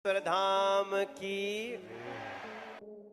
धाम की।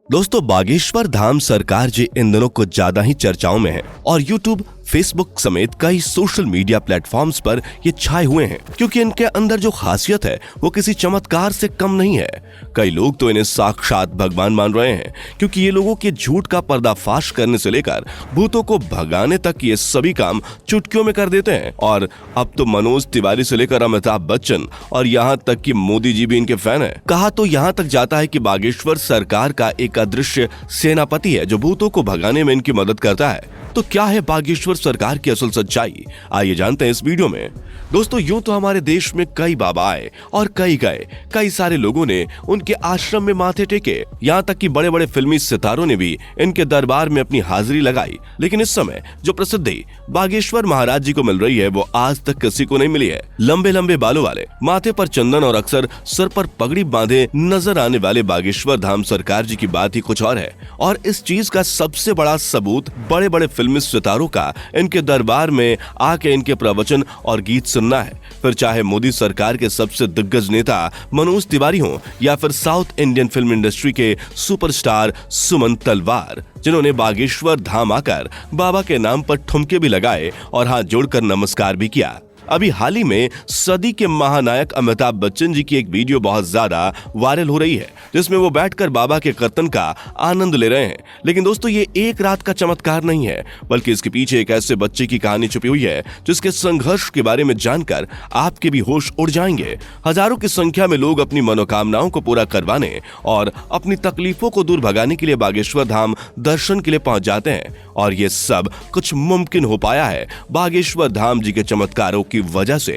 दोस्तों, बागेश्वर धाम सरकार जी इन दिनों कुछ ज्यादा ही चर्चाओं में है और YouTube, फेसबुक समेत कई सोशल मीडिया प्लेटफॉर्म्स पर ये छाए हुए हैं क्योंकि इनके अंदर जो खासियत है वो किसी चमत्कार से कम नहीं है। कई लोग तो इन्हें साक्षात भगवान मान रहे हैं क्योंकि ये लोगों के झूठ का पर्दाफाश करने से लेकर भूतों को भगाने तक ये सभी काम चुटकियों में कर देते हैं। और अब तो मनोज तिवारी से लेकर अमिताभ बच्चन और यहाँ तक कि मोदी जी भी इनके फैन है। कहा तो यहाँ तक जाता है कि बागेश्वर सरकार का एक अदृश्य सेनापति है जो भूतों को भगाने में इनकी मदद करता है। तो क्या है बागेश्वर सरकार की असल सच्चाई, आइए जानते हैं इस वीडियो में। दोस्तों, यूं तो हमारे देश में कई बाबा आए और कई गए, कई सारे लोगों ने उनके आश्रम में माथे टेके, यहाँ तक कि बड़े बड़े फिल्मी सितारों ने भी इनके दरबार में अपनी हाजिरी लगाई। लेकिन इस समय जो प्रसिद्धि बागेश्वर महाराज जी को मिल रही है वो आज तक किसी को नहीं मिली है। लंबे लंबे बालों वाले, माथे पर चंदन और अक्सर सर पर पगड़ी बांधे नजर आने वाले बागेश्वर धाम सरकार जी की बात ही कुछ और है। और इस चीज का सबसे बड़ा सबूत बड़े बड़े फिल्मी सितारों का इनके दरबार में आके इनके प्रवचन और गीत सुनना है। फिर चाहे मोदी सरकार के सबसे दिग्गज नेता मनोज तिवारी हों या फिर साउथ इंडियन फिल्म इंडस्ट्री के सुपरस्टार सुमन तलवार, जिन्होंने बागेश्वर धाम आकर बाबा के नाम पर ठुमके भी लगाए और हाथ जोड़कर नमस्कार भी किया। अभी हाल ही में सदी के महानायक अमिताभ बच्चन जी की एक वीडियो बहुत ज्यादा वायरल हो रही है जिसमें वो बैठकर बाबा के कीर्तन का आनंद ले रहे हैं। लेकिन दोस्तों, ये एक रात का चमत्कार नहीं है बल्कि इसके पीछे एक ऐसे बच्चे की कहानी छुपी हुई है जिसके संघर्ष के बारे में जानकर आपके भी होश उड़ जाएंगे। हजारों की संख्या में लोग अपनी मनोकामनाओं को पूरा करवाने और अपनी तकलीफों को दूर भगाने के लिए बागेश्वर धाम दर्शन के लिए पहुंच जाते हैं और ये सब कुछ मुमकिन हो पाया है बागेश्वर धाम जी के चमत्कारों की वजह से।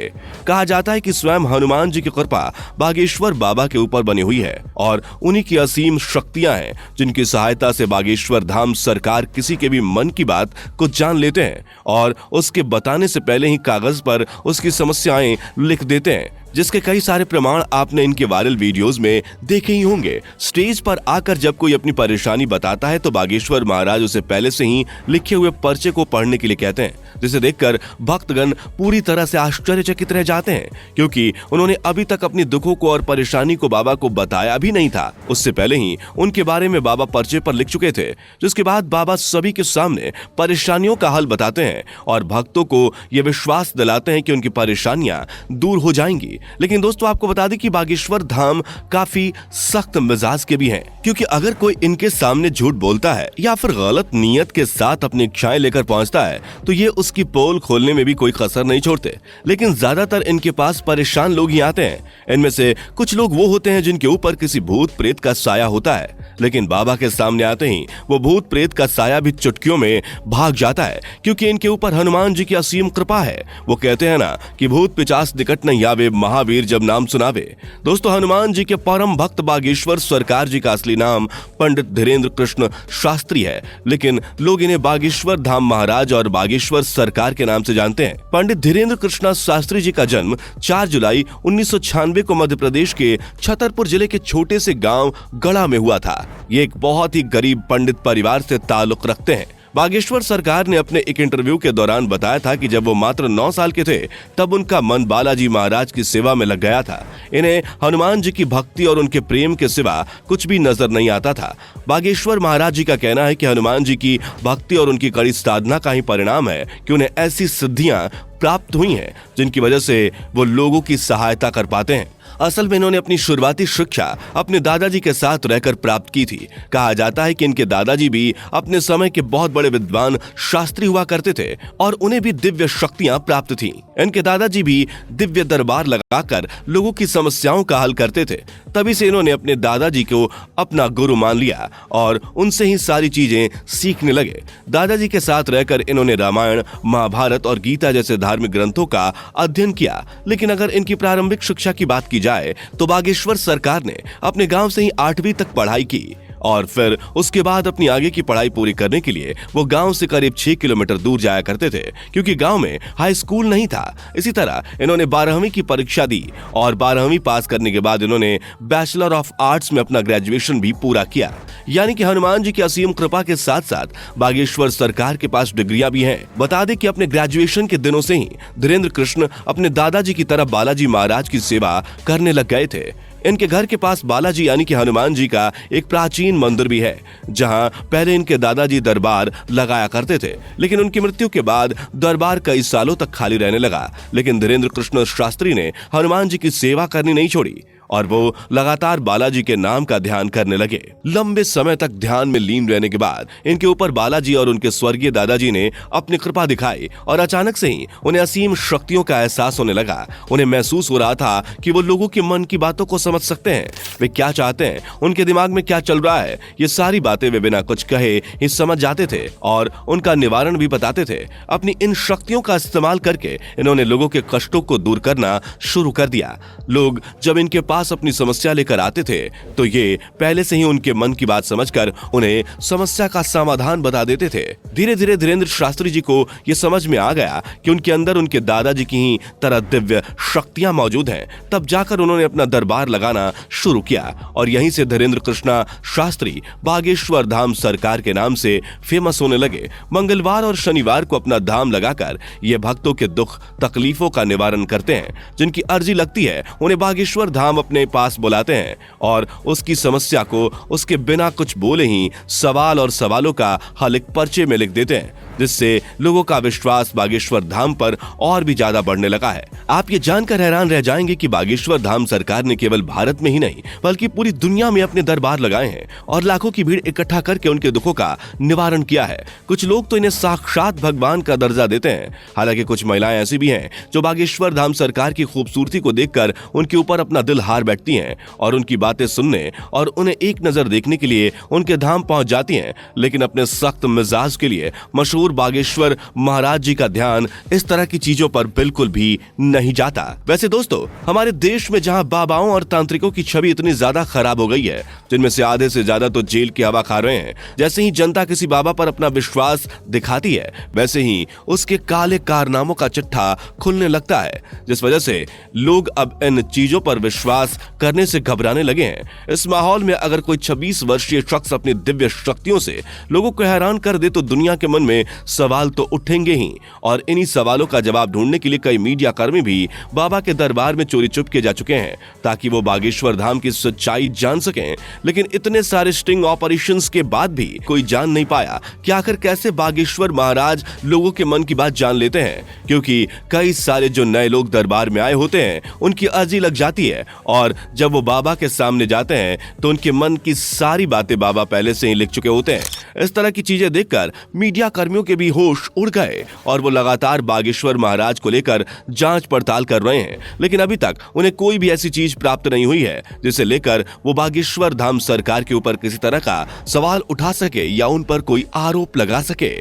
कहा जाता है कि स्वयं हनुमान जी की कृपा बागेश्वर बाबा के ऊपर बनी हुई है और उन्हीं की असीम शक्तियां हैं जिनकी सहायता से बागेश्वर धाम सरकार किसी के भी मन की बात को जान लेते हैं और उसके बताने से पहले ही कागज पर उसकी समस्याएं लिख देते हैं, जिसके कई सारे प्रमाण आपने इनके वायरल वीडियोस में देखे ही होंगे। स्टेज पर आकर जब कोई अपनी परेशानी बताता है तो बागेश्वर महाराज उसे पहले से ही लिखे हुए पर्चे को पढ़ने के लिए कहते हैं, जिसे देखकर भक्तगण पूरी तरह से आश्चर्यचकित रह जाते हैं क्योंकि उन्होंने अभी तक अपनी दुखों को और परेशानी को बाबा को बताया भी नहीं था। उससे पहले ही उनके बारे में बाबा पर्चे पर लिख चुके थे, जिसके बाद बाबा सभी के सामने परेशानियों का हल बताते हैं और भक्तों को ये विश्वास दिलाते हैं कि उनकी परेशानियां दूर हो जाएंगी। लेकिन दोस्तों, आपको बता दें कि बागेश्वर धाम काफी सख्त मिजाज के भी हैं क्योंकि अगर कोई इनके सामने झूठ बोलता है या फिर गलत नीयत के साथ अपनी इच्छाएं लेकर पहुंचता है तो ये उसकी पोल खोलने में भी कोई कसर नहीं छोड़ते। लेकिन ज्यादातर इनके पास परेशान लोग ही आते हैं। इनमें से कुछ लोग वो होते हैं जिनके ऊपर किसी भूत प्रेत का साया होता है, लेकिन बाबा के सामने आते ही वो भूत प्रेत का साया भी चुटकियों में भाग जाता है क्योंकि इनके ऊपर हनुमान जी की असीम कृपा है। वो कहते हैं ना कि भूत पिचास निकट नहीं आवे, महावीर जब नाम सुनावे। दोस्तों, हनुमान जी के परम भक्त बागेश्वर सरकार जी का असली नाम पंडित धीरेन्द्र कृष्ण शास्त्री है, लेकिन लोग इन्हें बागेश्वर धाम महाराज और बागेश्वर सरकार के नाम से जानते हैं। पंडित धीरेन्द्र कृष्ण शास्त्री जी का जन्म 4 जुलाई 1996 को मध्य प्रदेश के छतरपुर जिले के छोटे से गांव गढ़ा में हुआ था। ये एक बहुत ही गरीब पंडित परिवार से ताल्लुक रखते हैं। बागेश्वर सरकार ने अपने एक इंटरव्यू के दौरान बताया था कि जब वो मात्र 9 साल के थे तब उनका मन बालाजी महाराज की सेवा में लग गया था। इन्हें हनुमान जी की भक्ति और उनके प्रेम के सिवा कुछ भी नजर नहीं आता था। बागेश्वर महाराज जी का कहना है कि हनुमान जी की भक्ति और उनकी कड़ी साधना का ही परिणाम है कि उन्हें ऐसी सिद्धियां प्राप्त हुई हैं जिनकी वजह से वो लोगों की सहायता कर पाते हैं। असल में इन्होंने अपनी शुरुआती शिक्षा अपने दादाजी के साथ रहकर प्राप्त की थी। कहा जाता है कि इनके दादाजी भी अपने समय के बहुत बड़े विद्वान शास्त्री हुआ करते थे और उन्हें भी दिव्य शक्तियां प्राप्त थीं। इनके दादाजी भी दिव्य दरबार लगाकर लोगों की समस्याओं का हल करते थे। तभी से इन्होंने अपने दादाजी को अपना गुरु मान लिया और उनसे ही सारी चीजें सीखने लगे। दादाजी के साथ रहकर इन्होंने रामायण, महाभारत और गीता जैसे धार्मिक ग्रंथों का अध्ययन किया। लेकिन अगर इनकी प्रारंभिक शिक्षा की बात की जाए तो बागेश्वर सरकार ने अपने गांव से ही 8वीं तक पढ़ाई की और फिर उसके बाद अपनी आगे की पढ़ाई पूरी करने के लिए वो गांव से करीब 6 किलोमीटर दूर जाया करते थे क्योंकि गांव में हाई स्कूल नहीं था। इसी तरह इन्होंने 12वीं की परीक्षा दी और 12वीं पास करने के बाद इन्होंने बैचलर ऑफ आर्ट्स में अपना ग्रेजुएशन भी पूरा किया। यानी कि हनुमान जी की असीम कृपा के साथ साथ बागेश्वर सरकार के पास डिग्रियां भी हैं। बता दें कि अपने ग्रेजुएशन के दिनों से ही धीरेन्द्र कृष्ण अपने दादाजी की तरह बालाजी महाराज की सेवा करने लग गए थे। इनके घर के पास बालाजी यानी कि हनुमान जी का एक प्राचीन मंदिर भी है, जहां पहले इनके दादाजी दरबार लगाया करते थे, लेकिन उनकी मृत्यु के बाद दरबार कई सालों तक खाली रहने लगा। लेकिन धीरेन्द्र कृष्ण शास्त्री ने हनुमान जी की सेवा करनी नहीं छोड़ी और वो लगातार बालाजी के नाम का ध्यान करने लगे। लंबे समय तक ध्यान में लीन रहने के बाद इनके ऊपर बालाजी और उनके स्वर्गीय दादाजी ने अपनी कृपा दिखाई और अचानक से ही उन्हें असीम शक्तियों का एहसास होने लगा। उन्हें महसूस हो रहा था कि वो लोगों के मन की बातों को समझ सकते हैं, वे क्या चाहते हैं, उनके दिमाग में क्या चल रहा है, ये सारी बातें वे बिना कुछ कहे ही समझ जाते थे और उनका निवारण भी बताते थे। अपनी इन शक्तियों का इस्तेमाल करके इन्होंने लोगों के कष्टों को दूर करना शुरू कर दिया। लोग जब इनके पास अपनी समस्या लेकर आते थे तो ये पहले से ही उनके मन की बात समझकर उन्हें समस्या का समाधान बता देते थे। धीरे धीरे धीरेन्द्र शास्त्री जी को ये समझ में आ गया कि उनके अंदर उनके दादाजी की ही तरह दिव्य शक्तियां मौजूद हैं। तब जाकर उन्होंने अपना दरबार लगाना शुरू किया और यहीं से धीरेन्द्र कृष्णा शास्त्री बागेश्वर धाम सरकार के नाम से फेमस होने लगे। मंगलवार और शनिवार को अपना धाम लगाकर ये भक्तों के दुख तकलीफों का निवारण करते हैं। जिनकी अर्जी लगती है उन्हें बागेश्वर धाम अपने पास बुलाते हैं और उसकी समस्या को उसके बिना कुछ बोले ही सवाल और सवालों का हल एक पर्चे में लिख देते हैं, जिससे लोगों का विश्वास बागेश्वर धाम पर और भी ज्यादा बढ़ने लगा है। आप ये जानकर हैरान रह जाएंगे कि बागेश्वर धाम सरकार ने केवल भारत में ही नहीं बल्कि पूरी दुनिया में अपने दरबार लगाए हैं और लाखों की भीड़ इकट्ठा करके उनके दुखों का निवारण किया है। कुछ लोग तो इन्हें साक्षात भगवान का दर्जा देते हैं। हालांकि कुछ महिलाएं ऐसी भी हैं जो बागेश्वर धाम सरकार की खूबसूरती को देखकर उनके ऊपर अपना दिल हार बैठती हैं और उनकी बातें सुनने और उन्हें एक नजर देखने के लिए उनके धाम पहुंच जाती हैं। लेकिन अपने सख्त मिजाज के लिए मशहूर बागेश्वर महाराज जी का ध्यान इस तरह की चीजों पर बिल्कुल भी नहीं जाता। वैसे दोस्तों, हमारे देश में जहां बाबाओं और तांत्रिकों की छवि इतनी ज्यादा खराब हो गई है, जिनमें से आधे से ज्यादा तो जेल की हवा खा रहे हैं, जैसे ही जनता किसी बाबा पर अपना विश्वास दिखाती है वैसे ही उसके काले कारनामों का चिट्ठा खुलने लगता है, जिस वजह से लोग अब इन चीजों पर विश्वास करने से घबराने लगे हैं। इस माहौल में अगर कोई 26 वर्षीय शख्स अपनी दिव्य शक्तियों से लोगों को हैरान कर दे तो दुनिया के मन में सवाल तो उठेंगे ही और इन्हीं सवालों का जवाब ढूंढने के लिए कई मीडिया कर्मी भी बाबा के दरबार में चोरी चुपके जा चुके हैं ताकि वो बागेश्वर धाम की सच्चाई जान सकें। लेकिन इतने सारे स्टिंग ऑपरेशंस के बाद भी कोई जान नहीं पाया कि आखिर कैसे बागेश्वर महाराज लोगों के मन की बात जान लेते हैं, क्योंकि कई सारे जो नए लोग दरबार में आए होते हैं उनकी अर्जी लग जाती है और जब वो बाबा के सामने जाते हैं तो उनके मन की सारी बातें बाबा पहले से ही लिख चुके होते हैं। इस तरह की चीजें देखकर मीडिया कर्मियों के भी होश उड़ गए और वो लगातार बागेश्वर महाराज को लेकर जांच पड़ताल कर रहे हैं, लेकिन अभी तक उन्हें कोई भी ऐसी चीज प्राप्त नहीं हुई है जिसे लेकर वो बागेश्वर धाम सरकार के ऊपर किसी तरह का सवाल उठा सके या उन पर कोई आरोप लगा सके।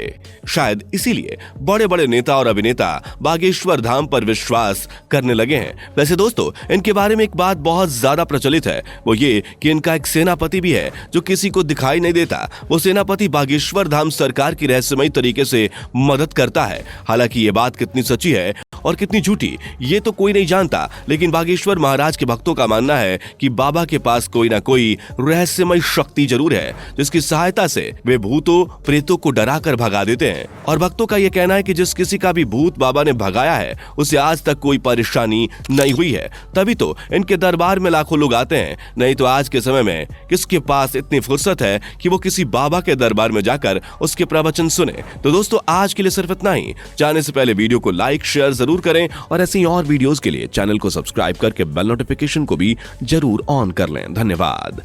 शायद इसीलिए बड़े बड़े नेता और अभिनेता बागेश्वर धाम पर विश्वास करने लगे हैं। वैसे दोस्तों, इनके बारे में एक बात बहुत ज्यादा प्रचलित है, वो ये कि इनका एक सेनापति भी है जो किसी को दिखाई नहीं देता। वो सेनापति बागेश्वर धाम सरकार की रहस्यमयी तरीके से मदद करता है। हालांकि ये बात कितनी सच्ची है और कितनी झूठी ये तो कोई नहीं जानता, लेकिन बागेश्वर महाराज के भक्तों का मानना है कि बाबा के पास कोई ना कोई रहस्यमय शक्ति जरूर है जिसकी सहायता से वे भूतों प्रेतों को डराकर भगा देते हैं। और भक्तों का यह कहना है कि जिस किसी का भी भूत बाबा ने भगाया है उसे आज तक कोई परेशानी नहीं हुई है। तभी तो इनके दरबार में लाखों लोग आते हैं, नहीं तो आज के समय में किसके पास इतनी फुर्सत है कि वो किसी बाबा के दरबार में जाकर उसके प्रवचन सुने। तो दोस्तों, आज के लिए सिर्फ इतना ही। जाने से पहले वीडियो को लाइक शेयर जरूर करें और ऐसे ही और वीडियोस के लिए चैनल को सब्सक्राइब करके बेल नोटिफिकेशन को भी जरूर ऑन कर लें। धन्यवाद।